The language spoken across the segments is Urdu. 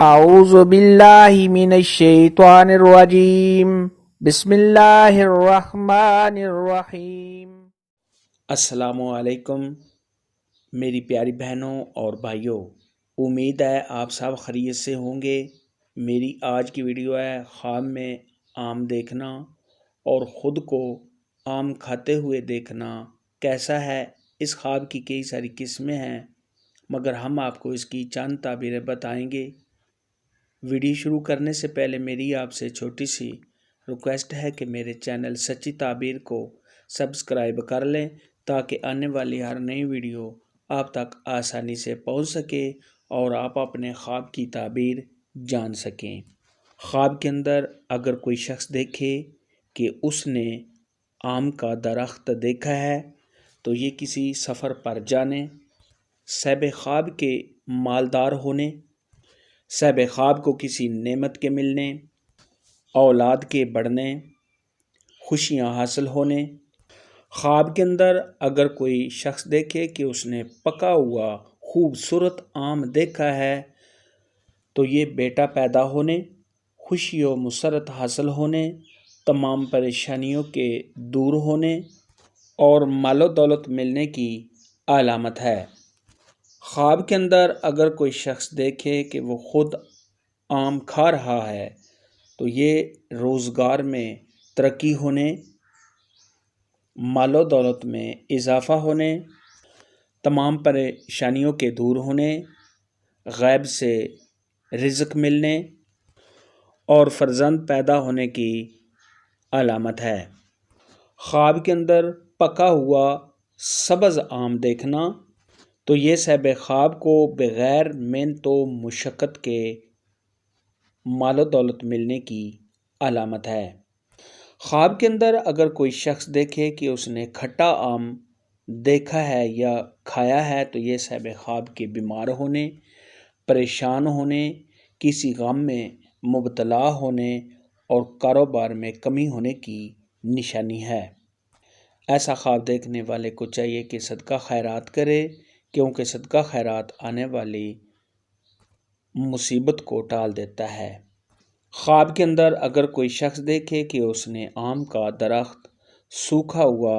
اعوذ باللہ من الشیطان الرجیم بسم اللہ الرحمن الرحیم۔ السلام علیکم میری پیاری بہنوں اور بھائیوں، امید ہے آپ سب خیریت سے ہوں گے۔ میری آج کی ویڈیو ہے خواب میں آم دیکھنا اور خود کو آم کھاتے ہوئے دیکھنا کیسا ہے۔ اس خواب کی کئی ساری قسمیں ہیں، مگر ہم آپ کو اس کی چند تعبیریں بتائیں گے۔ ویڈیو شروع کرنے سے پہلے میری آپ سے چھوٹی سی ریکویسٹ ہے کہ میرے چینل سچی تعبیر کو سبسکرائب کر لیں تاکہ آنے والی ہر نئی ویڈیو آپ تک آسانی سے پہنچ سکے اور آپ اپنے خواب کی تعبیر جان سکیں۔ خواب کے اندر اگر کوئی شخص دیکھے کہ اس نے آم کا درخت دیکھا ہے تو یہ کسی سفر پر جانے، صاحب خواب کے مالدار ہونے، صاحب خواب کو کسی نعمت کے ملنے، اولاد کے بڑھنے، خوشیاں حاصل ہونے۔ خواب کے اندر اگر کوئی شخص دیکھے کہ اس نے پکا ہوا خوبصورت آم دیکھا ہے تو یہ بیٹا پیدا ہونے، خوشی و مسرت حاصل ہونے، تمام پریشانیوں کے دور ہونے اور مال و دولت ملنے کی علامت ہے۔ خواب کے اندر اگر کوئی شخص دیکھے کہ وہ خود آم کھا رہا ہے تو یہ روزگار میں ترقی ہونے، مال و دولت میں اضافہ ہونے، تمام پریشانیوں کے دور ہونے، غیب سے رزق ملنے اور فرزند پیدا ہونے کی علامت ہے۔ خواب کے اندر پکا ہوا سبز آم دیکھنا تو یہ صاحب خواب کو بغیر محنت و مشقت کے مال و دولت ملنے کی علامت ہے۔ خواب کے اندر اگر کوئی شخص دیکھے کہ اس نے کھٹا آم دیکھا ہے یا کھایا ہے تو یہ صاحب خواب کے بیمار ہونے، پریشان ہونے، کسی غم میں مبتلا ہونے اور کاروبار میں کمی ہونے کی نشانی ہے۔ ایسا خواب دیکھنے والے کو چاہیے کہ صدقہ خیرات کرے، کیونکہ صدقہ خیرات آنے والی مصیبت کو ٹال دیتا ہے۔ خواب کے اندر اگر کوئی شخص دیکھے کہ اس نے آم کا درخت سوکھا ہوا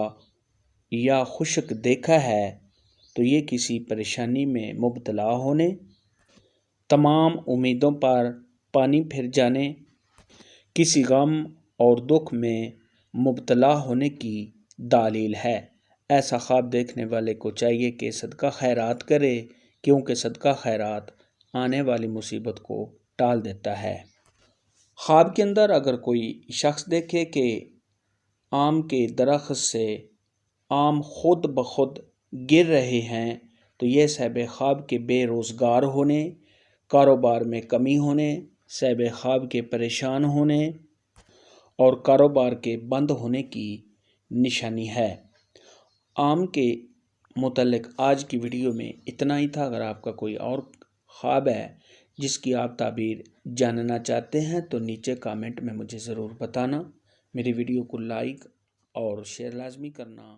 یا خشک دیکھا ہے تو یہ کسی پریشانی میں مبتلا ہونے، تمام امیدوں پر پانی پھر جانے، کسی غم اور دکھ میں مبتلا ہونے کی دلیل ہے۔ ایسا خواب دیکھنے والے کو چاہیے کہ صدقہ خیرات کرے، کیونکہ صدقہ خیرات آنے والی مصیبت کو ٹال دیتا ہے۔ خواب کے اندر اگر کوئی شخص دیکھے کہ آم کے درخت سے آم خود بخود گر رہے ہیں تو یہ صاحب خواب کے بے روزگار ہونے، کاروبار میں کمی ہونے، صاحب خواب کے پریشان ہونے اور کاروبار کے بند ہونے کی نشانی ہے۔ آم کے متعلق آج کی ویڈیو میں اتنا ہی تھا۔ اگر آپ کا کوئی اور خواب ہے جس کی آپ تعبیر جاننا چاہتے ہیں تو نیچے کامنٹ میں مجھے ضرور بتانا۔ میری ویڈیو کو لائک اور شیئر لازمی کرنا